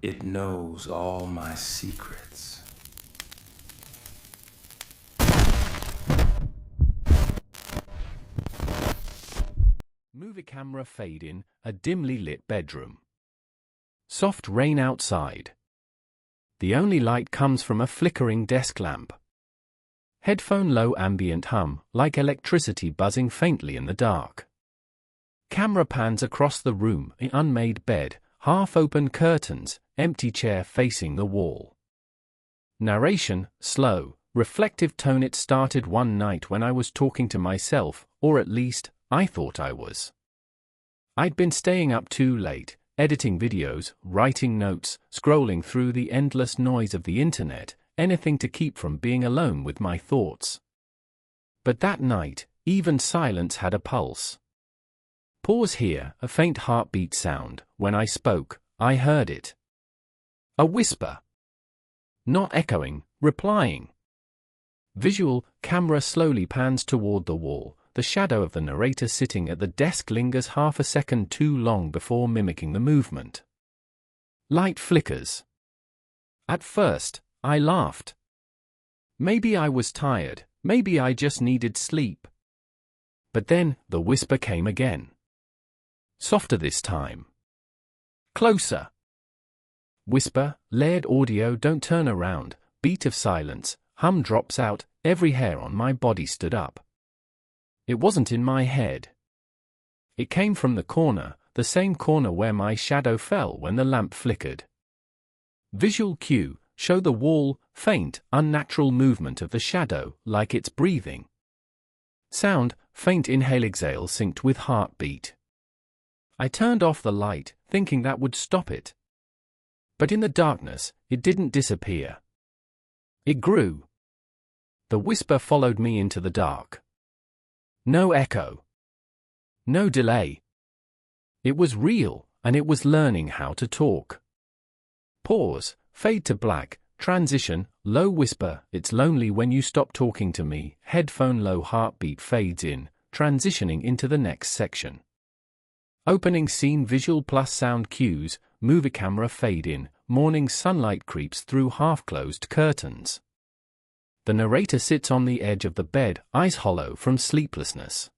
It knows all my secrets. Movie camera fade in a dimly lit bedroom. Soft rain outside. The only light comes from a flickering desk lamp. Headphone low ambient hum, like electricity buzzing faintly in the dark. Camera pans across the room, an unmade bed, half-open curtains, empty chair facing the wall. Narration, slow, reflective tone. It started one night when I was talking to myself, or at least, I thought I was. I'd been staying up too late, editing videos, writing notes, scrolling through the endless noise of the internet, anything to keep from being alone with my thoughts. But that night, even silence had a pulse. Pause here, a faint heartbeat sound. When I spoke, I heard it. A whisper. Not echoing, replying. Visual, camera slowly pans toward the wall. The shadow of the narrator sitting at the desk lingers half a second too long before mimicking the movement. Light flickers. At first, I laughed. Maybe I was tired, maybe I just needed sleep. But then, the whisper came again. Softer this time. Closer. Whisper, layered audio. Don't turn around. Beat of silence, hum drops out, every hair on my body stood up. It wasn't in my head. It came from the corner, the same corner where my shadow fell when the lamp flickered. Visual cue, show the wall, faint, unnatural movement of the shadow, like it's breathing. Sound, faint inhale-exhale synced with heartbeat. I turned off the light, thinking that would stop it. But in the darkness, it didn't disappear. It grew. The whisper followed me into the dark. No echo. No delay. It was real, and it was learning how to talk. Pause, fade to black, transition, low whisper. It's lonely when you stop talking to me. Headphone low heartbeat fades in, transitioning into the next section. Opening scene visual plus sound cues, movie camera fade in, morning sunlight creeps through half-closed curtains. The narrator sits on the edge of the bed, eyes hollow from sleeplessness.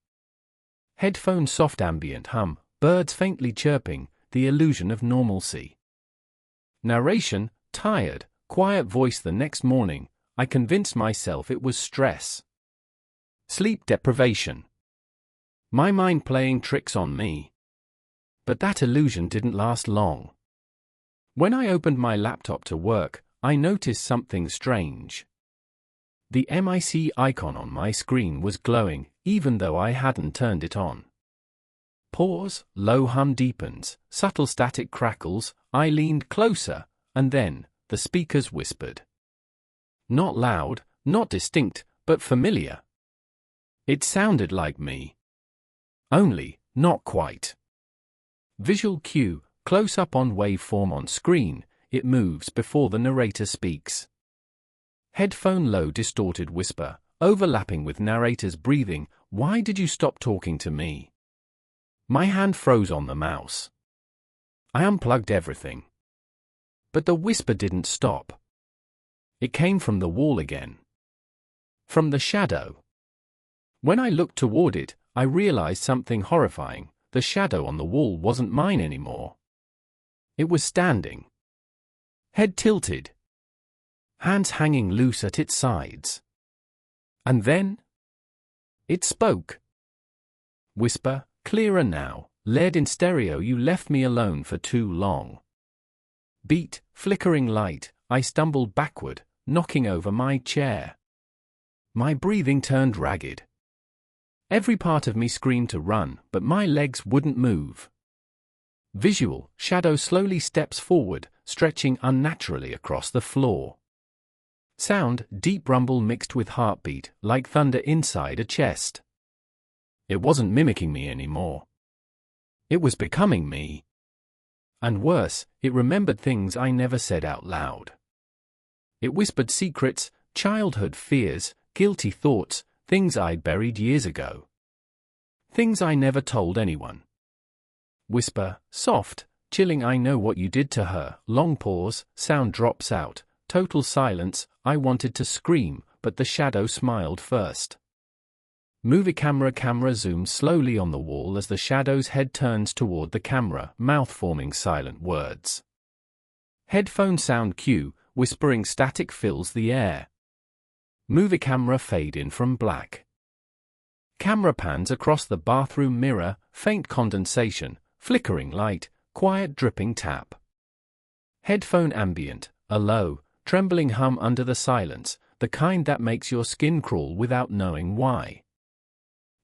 Headphone soft ambient hum, birds faintly chirping, the illusion of normalcy. Narration, tired, quiet voice. The next morning, I convinced myself it was stress. Sleep deprivation. My mind playing tricks on me. But that illusion didn't last long. When I opened my laptop to work, I noticed something strange. The mic icon on my screen was glowing, even though I hadn't turned it on. Pause, low hum deepens, subtle static crackles. I leaned closer, and then, the speakers whispered. Not loud, not distinct, but familiar. It sounded like me. Only, not quite. Visual cue, close up on waveform on screen, it moves before the narrator speaks. Headphone low distorted whisper, overlapping with narrator's breathing. Why did you stop talking to me? My hand froze on the mouse. I unplugged everything. But the whisper didn't stop. It came from the wall again. From the shadow. When I looked toward it, I realized something horrifying. The shadow on the wall wasn't mine anymore. It was standing. Head tilted. Hands hanging loose at its sides. And then? It spoke. Whisper, clearer now, layered in stereo. You left me alone for too long. Beat, flickering light, I stumbled backward, knocking over my chair. My breathing turned ragged. Every part of me screamed to run, but my legs wouldn't move. Visual, shadow slowly steps forward, stretching unnaturally across the floor. Sound, deep rumble mixed with heartbeat, like thunder inside a chest. It wasn't mimicking me anymore. It was becoming me. And worse, it remembered things I never said out loud. It whispered secrets, childhood fears, guilty thoughts, things I'd buried years ago. Things I never told anyone. Whisper, soft, Chilling. I know what you did to her. Long pause, sound drops out, total silence. I wanted to scream, but the shadow smiled first. Movie camera zooms slowly on the wall as the shadow's head turns toward the camera, mouth forming silent words. Headphone sound cue, whispering static fills the air. Movie camera fade in from black. Camera pans across the bathroom mirror, faint condensation, flickering light, quiet dripping tap. Headphone ambient, a low, trembling hum under the silence, the kind that makes your skin crawl without knowing why.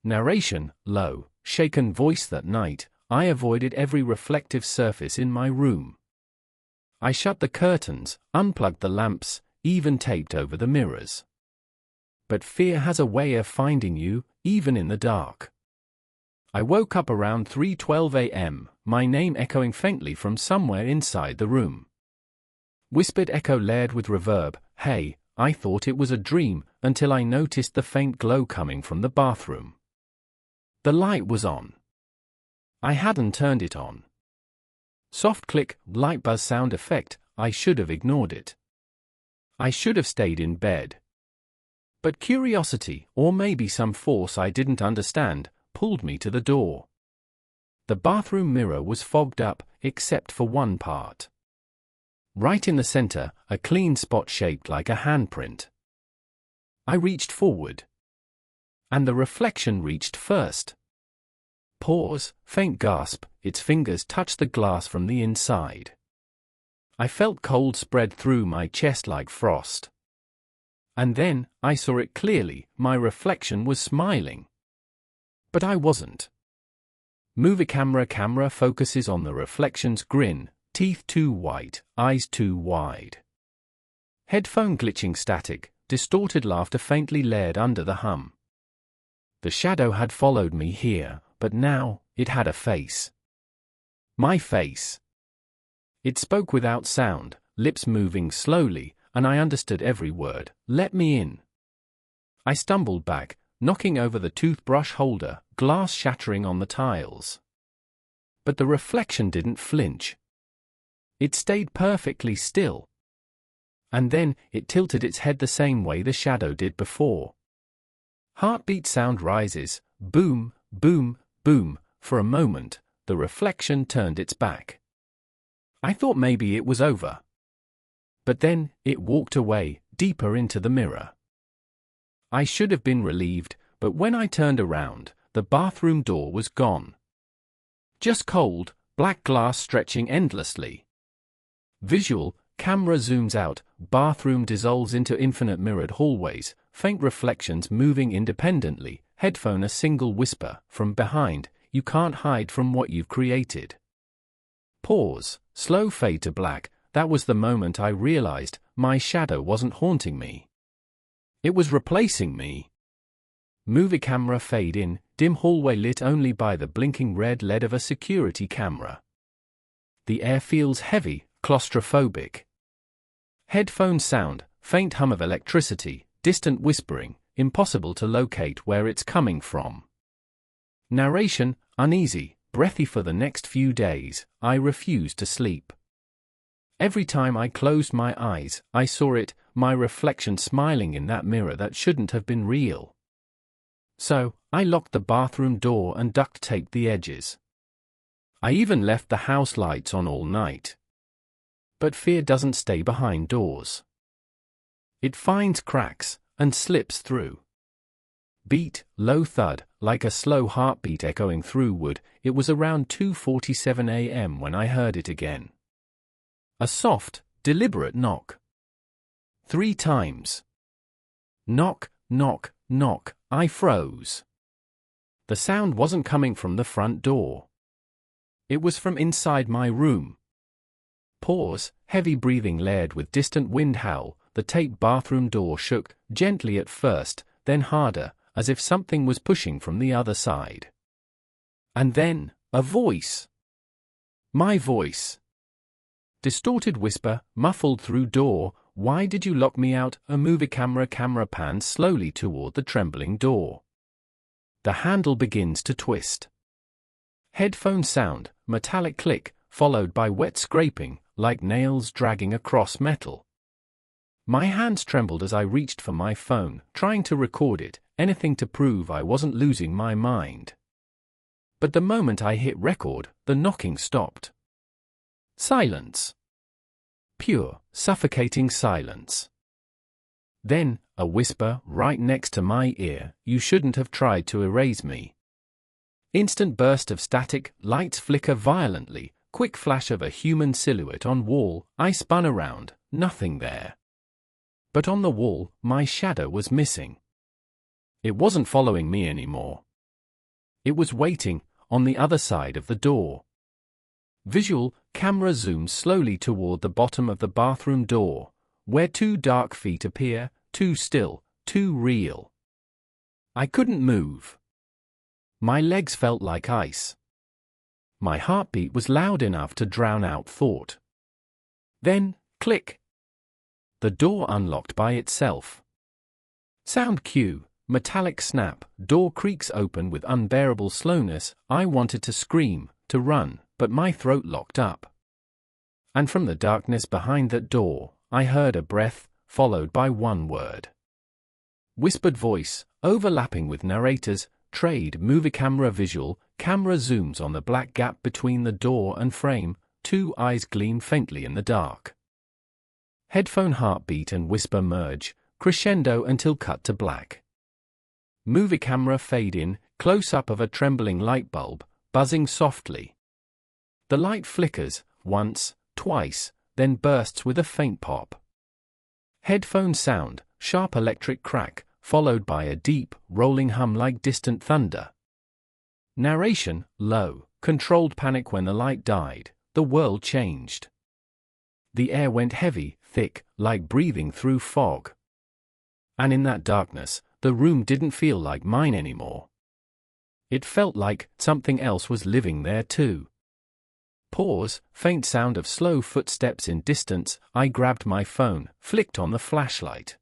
Narration, low, shaken voice. That night, I avoided every reflective surface in my room. I shut the curtains, unplugged the lamps, even taped over the mirrors. But fear has a way of finding you, even in the dark. I woke up around 3:12 a.m., my name echoing faintly from somewhere inside the room. Whispered echo layered with reverb. Hey, I thought it was a dream, until I noticed the faint glow coming from the bathroom. The light was on. I hadn't turned it on. Soft click, light buzz sound effect. I should have ignored it. I should have stayed in bed. But curiosity, or maybe some force I didn't understand, pulled me to the door. The bathroom mirror was fogged up, except for one part. Right in the center, a clean spot shaped like a handprint. I reached forward. And the reflection reached first. Pause, faint gasp, its fingers touched the glass from the inside. I felt cold spread through my chest like frost. And then, I saw it clearly, my reflection was smiling. But I wasn't. Movie camera focuses on the reflection's grin, teeth too white, eyes too wide. Headphone glitching static, distorted laughter faintly layered under the hum. The shadow had followed me here, but now, it had a face. My face. It spoke without sound, lips moving slowly, and I understood every word. Let me in. I stumbled back, knocking over the toothbrush holder, glass shattering on the tiles. But the reflection didn't flinch. It stayed perfectly still. And then, it tilted its head the same way the shadow did before. Heartbeat sound rises, boom, boom, boom. For a moment, the reflection turned its back. I thought maybe it was over. But then, it walked away, deeper into the mirror. I should have been relieved, but when I turned around, the bathroom door was gone. Just cold, black glass stretching endlessly. Visual, camera zooms out, bathroom dissolves into infinite mirrored hallways, faint reflections moving independently, headphone a single whisper, from behind, you can't hide from what you've created. Pause, slow fade to black. That was the moment I realized, my shadow wasn't haunting me. It was replacing me. Movie camera fade in, dim hallway lit only by the blinking red LED of a security camera. The air feels heavy, claustrophobic. Headphone sound, faint hum of electricity, distant whispering, impossible to locate where it's coming from. Narration, uneasy, breathy. For the next few days, I refused to sleep. Every time I closed my eyes, I saw it, my reflection smiling in that mirror that shouldn't have been real. So, I locked the bathroom door and duct taped the edges. I even left the house lights on all night. But fear doesn't stay behind doors. It finds cracks, and slips through. Beat, low thud, like a slow heartbeat echoing through wood. It was around 2:47 a.m. when I heard it again. A soft, deliberate knock. 3 times. Knock, knock, knock. I froze. The sound wasn't coming from the front door. It was from inside my room. Pause, heavy breathing layered with distant wind howl. The taped bathroom door shook, gently at first, then harder, as if something was pushing from the other side. And then, a voice. My voice. Distorted whisper, muffled through door. Why did you lock me out? A movie camera pans slowly toward the trembling door. The handle begins to twist. Headphone sound, metallic click, followed by wet scraping, like nails dragging across metal. My hands trembled as I reached for my phone, trying to record it, anything to prove I wasn't losing my mind. But the moment I hit record, the knocking stopped. Silence. Pure, suffocating silence. Then, a whisper right next to my ear, "You shouldn't have tried to erase me." Instant burst of static, lights flicker violently, quick flash of a human silhouette on wall. I spun around, nothing there. But on the wall, my shadow was missing. It wasn't following me anymore. It was waiting, on the other side of the door. Visual, camera zooms slowly toward the bottom of the bathroom door, where two dark feet appear, too still, too real. I couldn't move. My legs felt like ice. My heartbeat was loud enough to drown out thought. Then, click. The door unlocked by itself. Sound cue, metallic snap, door creaks open with unbearable slowness. I wanted to scream, to run, but my throat locked up. And from the darkness behind that door, I heard a breath, followed by one word. Whispered voice, overlapping with narrator's, trade, movie camera visual, camera zooms on the black gap between the door and frame, two eyes gleam faintly in the dark. Headphone heartbeat and whisper merge, crescendo until cut to black. Movie camera fade in, close-up of a trembling light bulb, buzzing softly. The light flickers, once, twice, then bursts with a faint pop. Headphone sound, sharp electric crack, followed by a deep, rolling hum like distant thunder. Narration, low, controlled panic. When the light died, the world changed. The air went heavy, thick, like breathing through fog. And in that darkness, the room didn't feel like mine anymore. It felt like something else was living there too. Pause, faint sound of slow footsteps in distance. I grabbed my phone, flicked on the flashlight.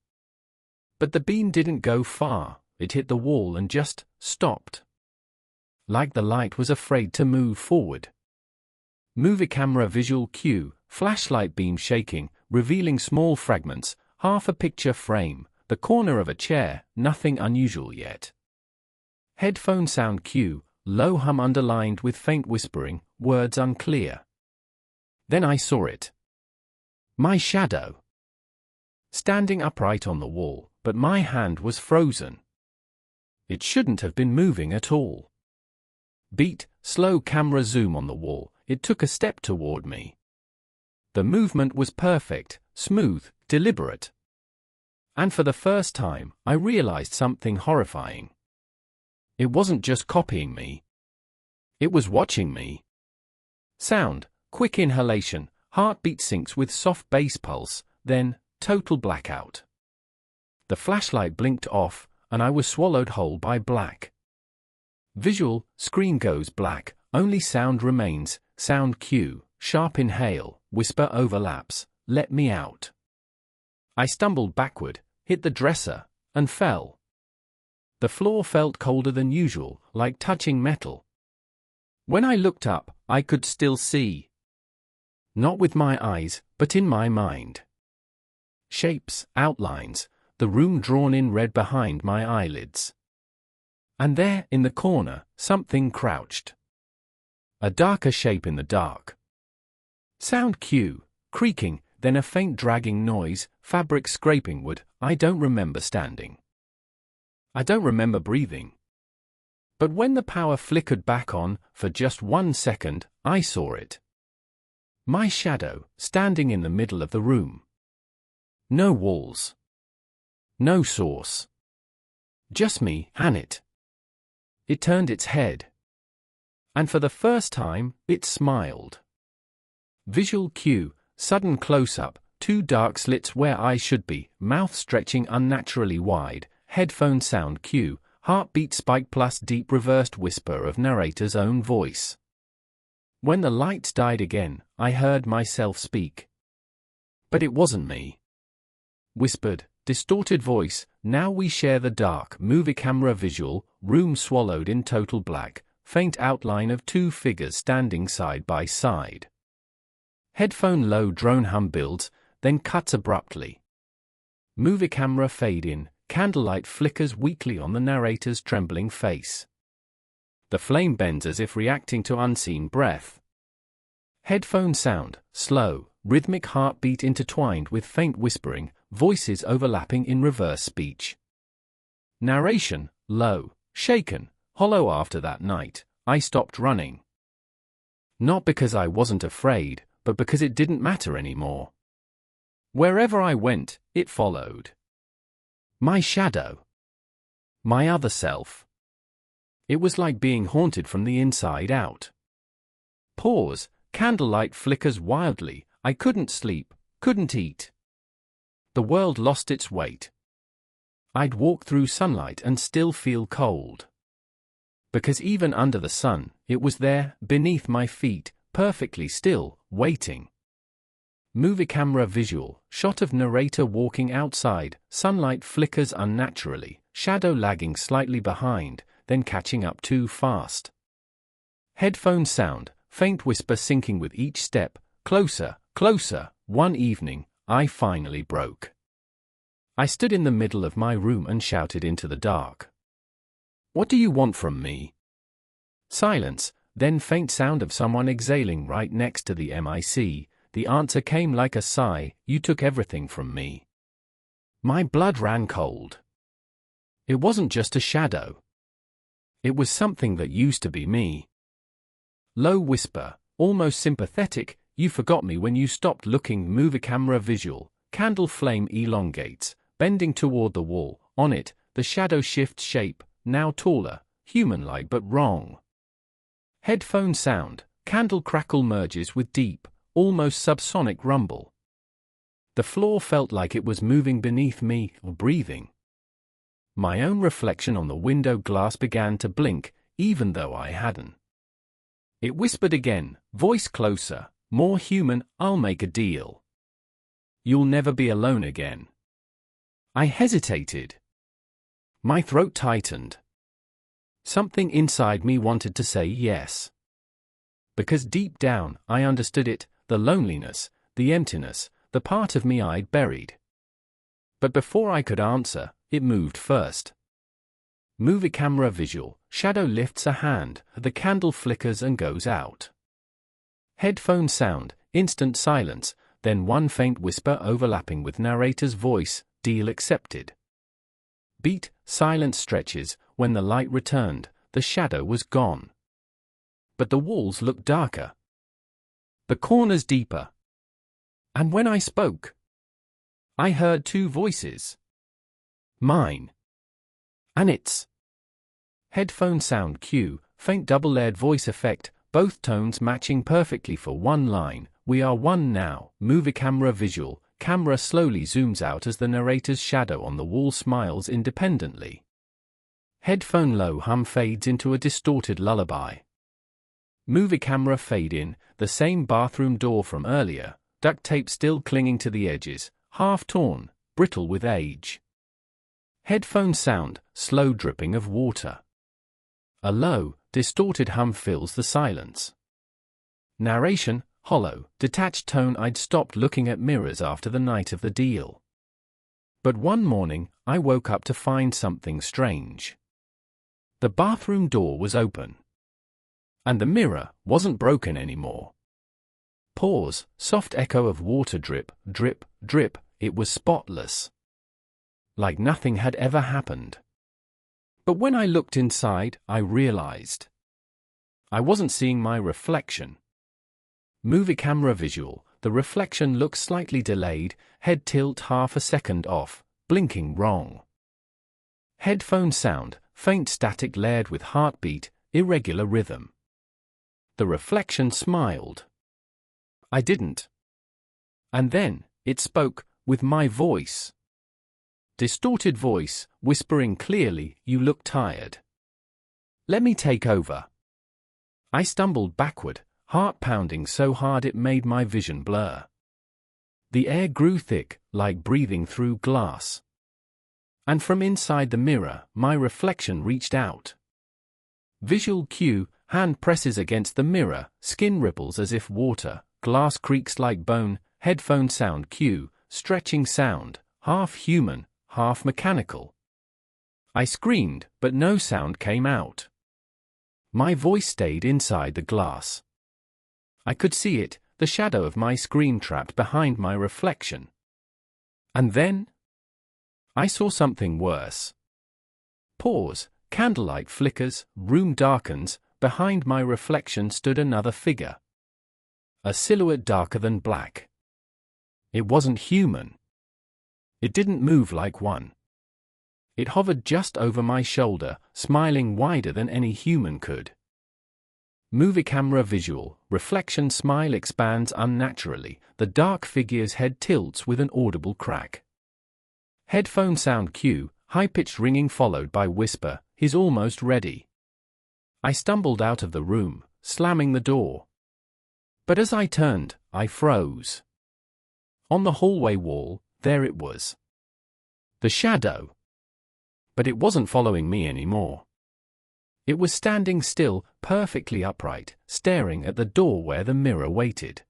But the beam didn't go far, it hit the wall and just stopped. Like the light was afraid to move forward. Movie camera visual cue, flashlight beam shaking, revealing small fragments, half a picture frame, the corner of a chair, nothing unusual yet. Headphone sound cue, low hum underlined with faint whispering, words unclear. Then I saw it. My shadow. Standing upright on the wall, but my hand was frozen. It shouldn't have been moving at all. Beat, slow camera zoom on the wall, it took a step toward me. The movement was perfect, smooth, deliberate. And for the first time, I realized something horrifying. It wasn't just copying me. It was watching me. Sound, quick inhalation, heartbeat syncs with soft bass pulse, then, total blackout. The flashlight blinked off, and I was swallowed whole by black. Visual, screen goes black, only sound remains, sound cue, sharp inhale, whisper overlaps, let me out. I stumbled backward, hit the dresser, and fell. The floor felt colder than usual, like touching metal. When I looked up, I could still see. Not with my eyes, but in my mind. Shapes, outlines, the room drawn in red behind my eyelids. And there, in the corner, something crouched. A darker shape in the dark. Sound cue, creaking, then a faint dragging noise, fabric scraping wood. I don't remember standing. I don't remember breathing. But when the power flickered back on, for just 1 second, I saw it. My shadow, standing in the middle of the room. No walls. No source. Just me and it. It turned its head. And for the first time, it smiled. Visual cue, sudden close-up, 2 dark slits where eyes should be, mouth stretching unnaturally wide, headphone sound cue, heartbeat spike plus deep reversed whisper of narrator's own voice. When the lights died again, I heard myself speak. But it wasn't me. Whispered, distorted voice, now we share the dark, movie camera visual, room swallowed in total black, faint outline of 2 figures standing side by side. Headphone low drone hum builds, then cuts abruptly. Movie camera fade in, candlelight flickers weakly on the narrator's trembling face. The flame bends as if reacting to unseen breath. Headphone sound, slow, rhythmic heartbeat intertwined with faint whispering, voices overlapping in reverse speech. Narration, low, shaken, hollow. After that night, I stopped running. Not because I wasn't afraid, but because it didn't matter anymore. Wherever I went, it followed. My shadow. My other self. It was like being haunted from the inside out. Pause, candlelight flickers wildly, I couldn't sleep, couldn't eat. The world lost its weight. I'd walk through sunlight and still feel cold. Because even under the sun, it was there, beneath my feet, perfectly still, waiting. Movie camera visual, shot of narrator walking outside, sunlight flickers unnaturally, shadow lagging slightly behind, then catching up too fast. Headphone sound, faint whisper sinking with each step, closer, closer. One evening, I finally broke. I stood in the middle of my room and shouted into the dark. What do you want from me? Silence, then faint sound of someone exhaling right next to the mic. The answer came like a sigh, you took everything from me. My blood ran cold. It wasn't just a shadow. It was something that used to be me. Low whisper, almost sympathetic, you forgot me when you stopped looking. Movie camera visual, candle flame elongates, bending toward the wall. On it, the shadow shifts shape, now taller, human-like but wrong. Headphone sound, candle crackle merges with deep, almost subsonic rumble. The floor felt like it was moving beneath me, or breathing. My own reflection on the window glass began to blink, even though I hadn't. It whispered again, voice closer, more human, I'll make a deal. You'll never be alone again. I hesitated. My throat tightened. Something inside me wanted to say yes. Because deep down, I understood it, the loneliness, the emptiness, the part of me I'd buried. But before I could answer, it moved first. Movie camera visual, shadow lifts a hand, the candle flickers and goes out. Headphone sound, instant silence, then one faint whisper overlapping with narrator's voice, deal accepted. Beat, silence stretches, when the light returned, the shadow was gone. But the walls looked darker. The corners deeper. And when I spoke, I heard two voices. Mine. And its. Headphone sound cue, faint double-layered voice effect, both tones matching perfectly for one line, we are one now. Movie camera visual, camera slowly zooms out as the narrator's shadow on the wall smiles independently. Headphone low hum fades into a distorted lullaby. Movie camera fade in, the same bathroom door from earlier, duct tape still clinging to the edges, half torn, brittle with age. Headphone sound, slow dripping of water. A low, distorted hum fills the silence. Narration, hollow, detached tone. I'd stopped looking at mirrors after the night of the deal. But one morning, I woke up to find something strange. The bathroom door was open. And the mirror wasn't broken anymore. Pause, soft echo of water drip, drip, drip, it was spotless. Like nothing had ever happened. But when I looked inside, I realized. I wasn't seeing my reflection. Movie camera visual, the reflection looks slightly delayed, head tilt half a second off, blinking wrong. Headphone sound, faint static layered with heartbeat, irregular rhythm. The reflection smiled. I didn't. And then, it spoke, with my voice. Distorted voice, whispering clearly, you look tired. Let me take over. I stumbled backward, heart pounding so hard it made my vision blur. The air grew thick, like breathing through glass. And from inside the mirror, my reflection reached out. Visual cue, hand presses against the mirror, skin ripples as if water, glass creaks like bone, headphone sound cue, stretching sound, half human, half mechanical. I screamed, but no sound came out. My voice stayed inside the glass. I could see it, the shadow of my screen trapped behind my reflection. And then I saw something worse. Pause, candlelight flickers, room darkens, behind my reflection stood another figure. A silhouette darker than black. It wasn't human. It didn't move like one. It hovered just over my shoulder, smiling wider than any human could. Movie camera visual, reflection smile expands unnaturally, the dark figure's head tilts with an audible crack. Headphone sound cue, high-pitched ringing followed by whisper, "He's almost ready." I stumbled out of the room, slamming the door. But as I turned, I froze. On the hallway wall, there it was. The shadow. But it wasn't following me anymore. It was standing still, perfectly upright, staring at the door where the mirror waited.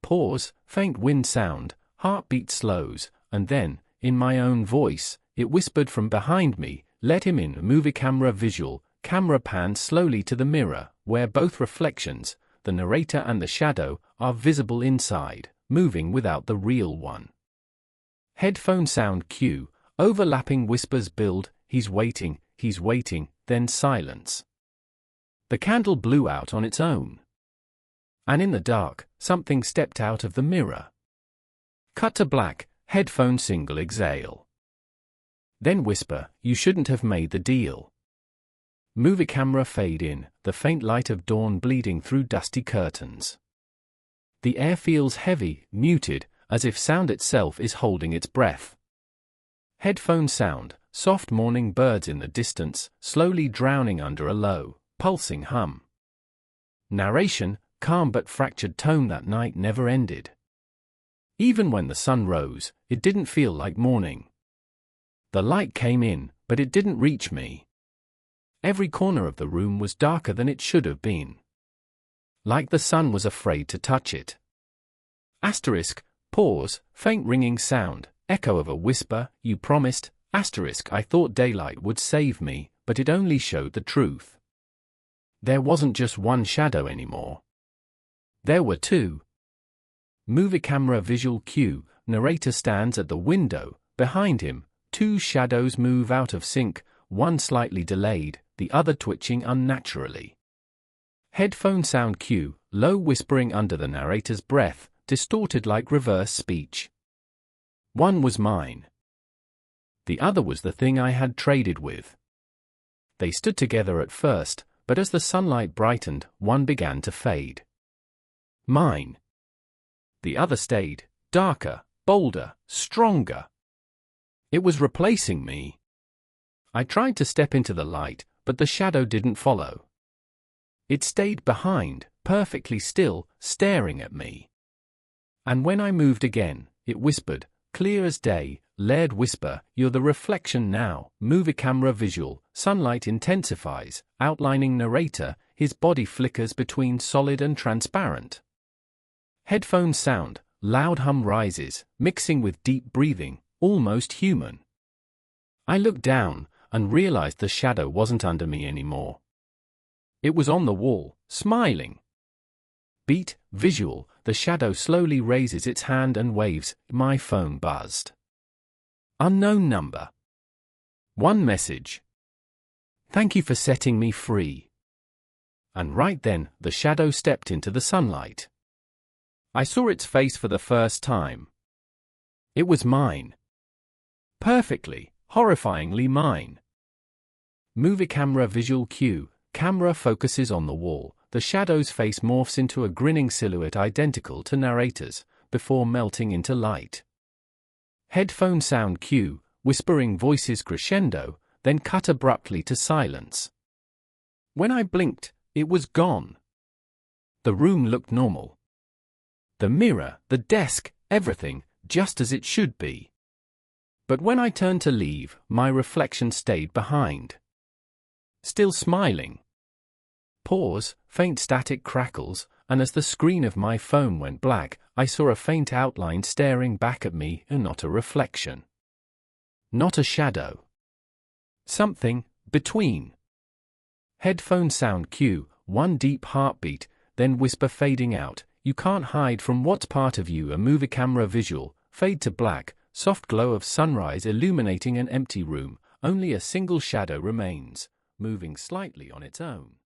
Pause, faint wind sound, heartbeat slows, and then, in my own voice, it whispered from behind me, "Let him in." Movie camera visual, camera pans slowly to the mirror, where both reflections, the narrator and the shadow, are visible inside, moving without the real one. Headphone sound cue, overlapping whispers build, he's waiting, then silence. The candle blew out on its own. And in the dark, something stepped out of the mirror. Cut to black, headphone single exhale. Then whisper, "You shouldn't have made the deal." Movie camera fade in, the faint light of dawn bleeding through dusty curtains. The air feels heavy, muted, as if sound itself is holding its breath. Headphone sound, soft morning birds in the distance, slowly drowning under a low, pulsing hum. Narration, calm but fractured tone. That night never ended. Even when the sun rose, it didn't feel like morning. The light came in, but it didn't reach me. Every corner of the room was darker than it should have been. Like the sun was afraid to touch it. Asterisk, pause, faint ringing sound, echo of a whisper, "You promised." Asterisk, I thought daylight would save me, but it only showed the truth. There wasn't just one shadow anymore. There were two. Movie camera visual cue, narrator stands at the window, behind him, two shadows move out of sync, one slightly delayed, the other twitching unnaturally. Headphone sound cue, low whispering under the narrator's breath, distorted like reverse speech. One was mine. The other was the thing I had traded with. They stood together at first, but as the sunlight brightened, one began to fade. Mine. The other stayed, darker, bolder, stronger. It was replacing me. I tried to step into the light, but the shadow didn't follow. It stayed behind, perfectly still, staring at me. And when I moved again, it whispered, clear as day, layered whisper, "You're the reflection now." Movie camera visual, sunlight intensifies, outlining narrator, his body flickers between solid and transparent. Headphone sound, loud hum rises, mixing with deep breathing, almost human. I looked down, and realized the shadow wasn't under me anymore. It was on the wall, smiling. Beat, visual, the shadow slowly raises its hand and waves. My phone buzzed. Unknown number. One message. "Thank you for setting me free." And right then, the shadow stepped into the sunlight. I saw its face for the first time. It was mine. Perfectly, horrifyingly mine. Movie camera visual cue, camera focuses on the wall, the shadow's face morphs into a grinning silhouette identical to narrator's, before melting into light. Headphone sound cue, whispering voices crescendo, then cut abruptly to silence. When I blinked, it was gone. The room looked normal. The mirror, the desk, everything, just as it should be. But when I turned to leave, my reflection stayed behind. Still smiling. Pause, faint static crackles, and as the screen of my phone went black, I saw a faint outline staring back at me, and not a reflection. Not a shadow. Something between. Headphone sound cue, one deep heartbeat, then whisper fading out. You can't hide from what's part of you. A movie camera visual, fade to black, soft glow of sunrise illuminating an empty room. Only a single shadow remains, moving slightly on its own.